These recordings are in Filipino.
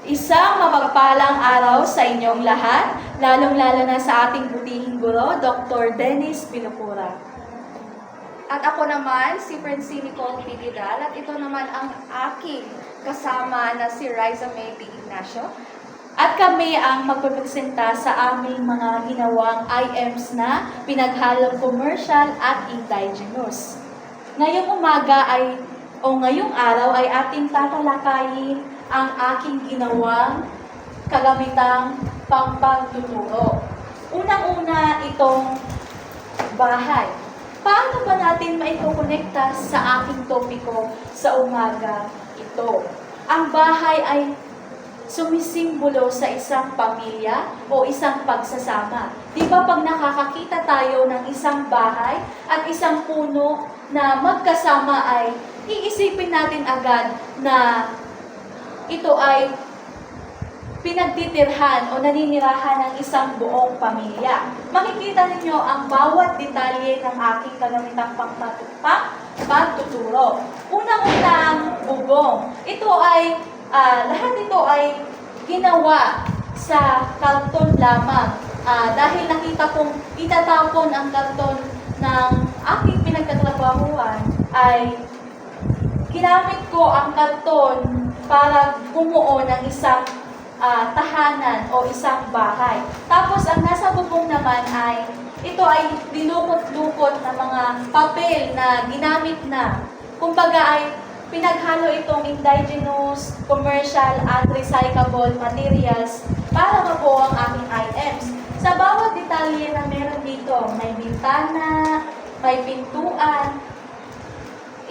Isang mapagpalang araw sa inyong lahat, lalong-lalo na sa ating butihing guro, Dr. Dennis Pinupura. At ako naman, si Francine Nicole Pididal, at ito naman ang aking kasama na si Riza May P. Ignacio. At kami ang magpipresenta sa aming mga ginawang IMs na pinaghalong commercial at indigenous. Ngayong umaga ngayong araw ay ating tatalakayin ang aking ginawang kagamitang pagtuturo. Unang-una itong bahay. Paano ba natin maikokonekta sa aking topiko sa umaga ito? Ang bahay ay sumisimbolo sa isang pamilya o isang pagsasama. Di ba pag nakakakita tayo ng isang bahay at isang puno na magkasama ay iisipin natin agad na ito ay pinagtitirhan o naninirahan ng isang buong pamilya. Makikita ninyo ang bawat detalye ng aking kagamitang pagtuturo. Unang-unang bubong. Lahat ito ay ginawa sa karton lamang. Dahil nakita kong itatapon ang karton ng aking pinagtatrabahuan, ay ginamit ko ang karton para bumuo ng isang tahanan o isang bahay. Tapos ang nasa bubong naman ay ito ay dinukot-lukot na mga papel na ginamit na. Kumbaga ay pinaghalo itong indigenous, commercial at recyclable materials para mabuo ang aking items. Sa bawat detalye na meron dito, may bintana, may pintuan.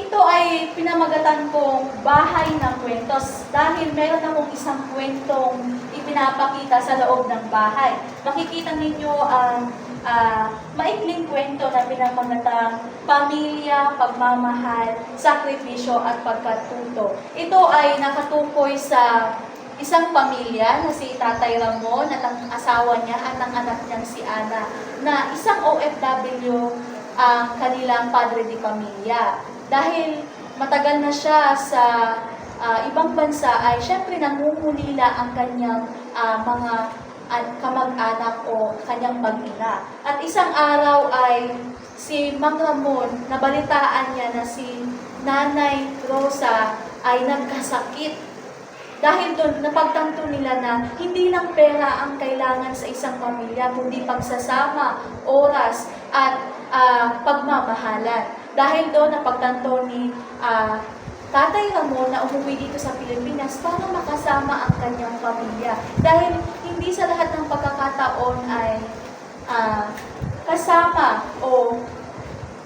Ito ay pinamagatan kong bahay ng kwentos dahil meron akong isang kwentong ipinapakita sa loob ng bahay. Makikita ninyo ang maikling kwento na pinamagatang pamilya, pagmamahal, sakripisyo at pagkatuto. Ito ay nakatukoy sa isang pamilya na si Tatay Ramon at ang asawa niya at ang anak niyang si Ana, na isang OFW ang kanilang padre di pamilya. Dahil matagal na siya sa ibang bansa ay syempre nangungulila ang kanyang mga kamag-anak o kanyang mag-ina. At isang araw ay si Mang Ramon, nabalitaan niya na si Nanay Rosa ay nagkasakit. Dahil doon, napagtanto nila na hindi lang pera ang kailangan sa isang pamilya, kundi pagsasama, oras, at pagmamahalan. Dahil doon, napagtanto ni Tatay Ramon na umuwi dito sa Pilipinas para makasama ang kanyang pamilya. Dahil hindi sa lahat ng pagkakataon ay kasama o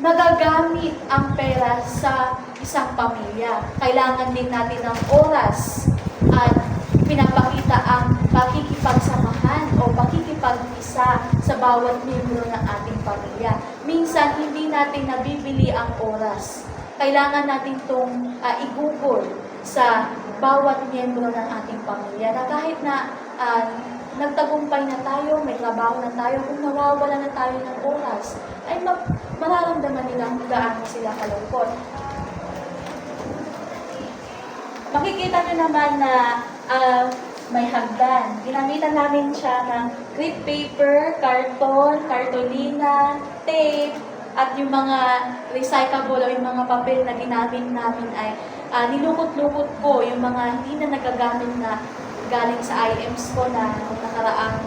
nagagamit ang pera sa isang pamilya. Kailangan din natin ng oras at pinapakita ang pakikipagsamahan o pakikipag-isa sa bawat miyembro ng ating pamilya. Minsan, hindi natin nabibili ang oras. Kailangan natin itong igugol sa bawat miyembro ng ating pamilya na kahit na nagtagumpay na tayo, may trabaho na tayo, kung nawawala na tayo ng oras, ay mararamdaman nilang gaano sila kalungkot. Makikita nyo naman na may hagdan. Ginamitan namin siya ng crepe paper, karton, kartolina, tape, at yung mga recyclable o yung mga papel na ginamit namin ay nilukot-lukot ko yung mga hindi na nagagamit na galing sa IMs ko na nakaraang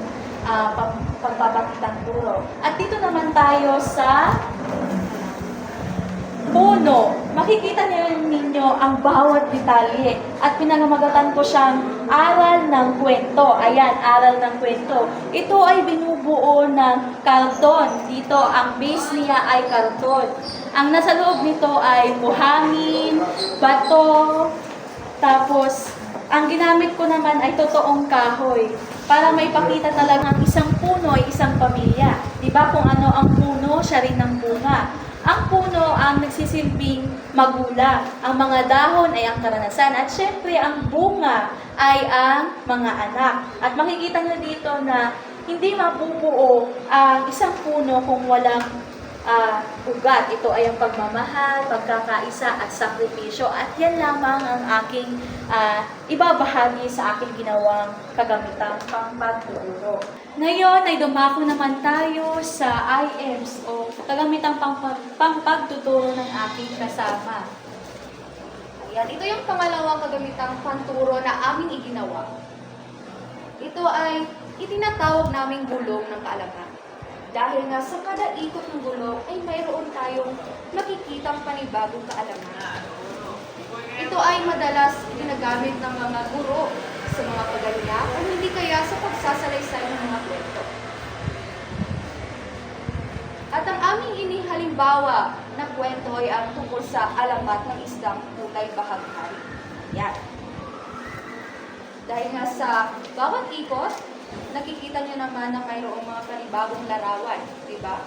pagpapakitang turo. At dito naman tayo sa puno. Makikita ninyo ang bawat detalye at pinangamagatan ko siyang aral ng kwento. Ayan, aral ng kwento. Ito ay binubuo ng karton. Dito, ang base niya ay karton. Ang nasa loob nito ay buhangin, bato, tapos ang ginamit ko naman ay totoong kahoy para maipakita talaga ang isang puno ay isang pamilya. Diba kung ano ang puno, siya rin ang bunga. Ang puno ang nagsisilbing magulang. Ang mga dahon ay ang karanasan. At syempre, ang bunga ay ang mga anak. At makikita nyo dito na hindi mabubuo ang isang puno kung walang ugat. Ito ay ang pagmamahal, pagkakaisa at sakripisyo. At yan lamang ang aking ibabahagi sa aking ginawang kagamitang pangpagtuturo. Ngayon ay dumako naman tayo sa IMs o kagamitang pangpagtuturo ng aking kasama. Ayan, ito yung pangalawang kagamitang panturo na aming iginawa. Ito ay itinatawag naming gulong ng kaalaman. Dahil nga sa kada ikot ng gulong ay mayroon tayong makikitang panibagong kaalaman. Ito ay madalas ginagamit ng mga guro sa mga pagalya o hindi kaya sa pagsasalaysay ng mga kwento. At ang aming inihalimbawa na kwento ay ang tungkol sa alamat ng isdang kulay bahaghari. Yan. Dahil nga sa bawat ikot, nakikita nyo naman na mayroong mga panibagong larawan, di ba?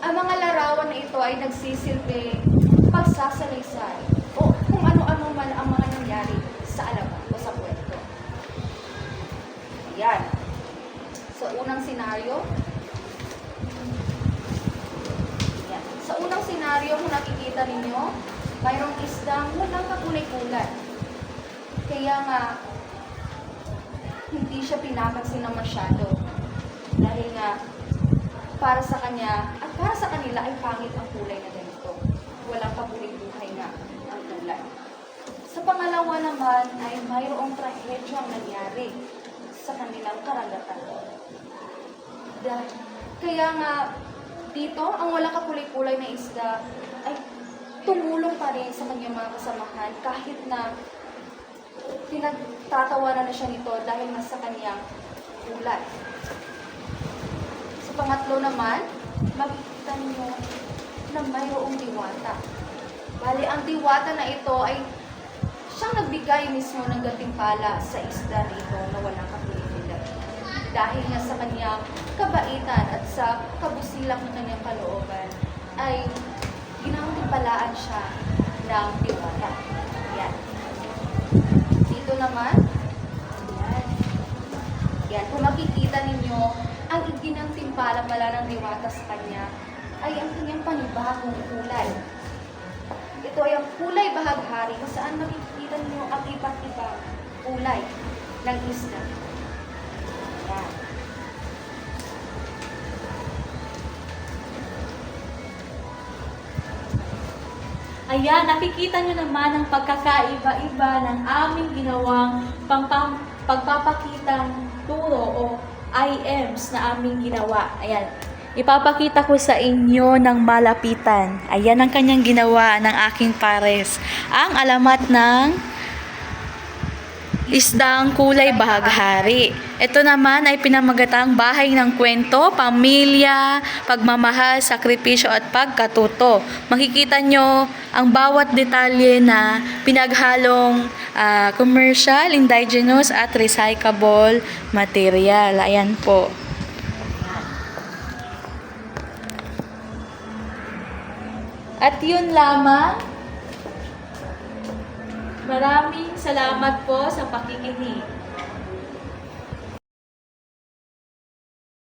Ang mga larawan na ito ay nagsisilbing pagsasalaysay o kung ano-ano man ang mga nangyari sa alamat o sa kwento. Ayan. Sa unang senaryo, ayan. Sa unang senaryo, kung nakikita ninyo, mayroong isdang walang kakulay-kulay. Kaya nga, hindi siya pinapansin ng masyado. Dahil nga, para sa kanya, at para sa kanila ay pangit ang kulay na ganito. Walang kabuhay-buhay nga ang kulay. Sa pangalawa naman ay mayroong trahedyang nangyari sa kanilang karagatan. Kaya nga, dito, ang walang kakulay-kulay na isda ay tumulong pa rin sa kanyang mga kasamahan kahit na pinagtatawanan na siya nito dahil nasa kanyang kulay. Sa pangatlo naman, makikita niyo na mayroong diwata. Bali, ang diwata na ito ay siyang nagbigay mismo ng gantimpala sa isda nito na walang kakulay-kulay. Dahil nga sa kanyang kabaitan at sa kabusilak ng kanyang kalooban, ay ginantimpalaan siya ng diwata. Yan. Dito naman, yan, kung makikita ninyo, ang iginantimpala pala ng diwata sa kanya ay ang kanyang panibagong kulay. Ito ay ang kulay bahaghari kung saan makikita ninyo ang iba't ibang kulay ng isda. Yan. Ayan, nakikita nyo naman ang pagkakaiba-iba ng aming ginawang pagpapakitang turo o IMs na aming ginawa. Ayan, ipapakita ko sa inyo ng malapitan. Ayan ang kanyang ginawa ng aking pares. Ang alamat ng isdang kulay bahaghari. Ito naman ay pinamagatang bahay ng kwento, pamilya, pagmamahal, sakripisyo at pagkatuto. Makikita nyo ang bawat detalye na pinaghalong commercial, indigenous at recyclable material. Ayan po. At yun lamang. Maraming salamat po sa pakikinig.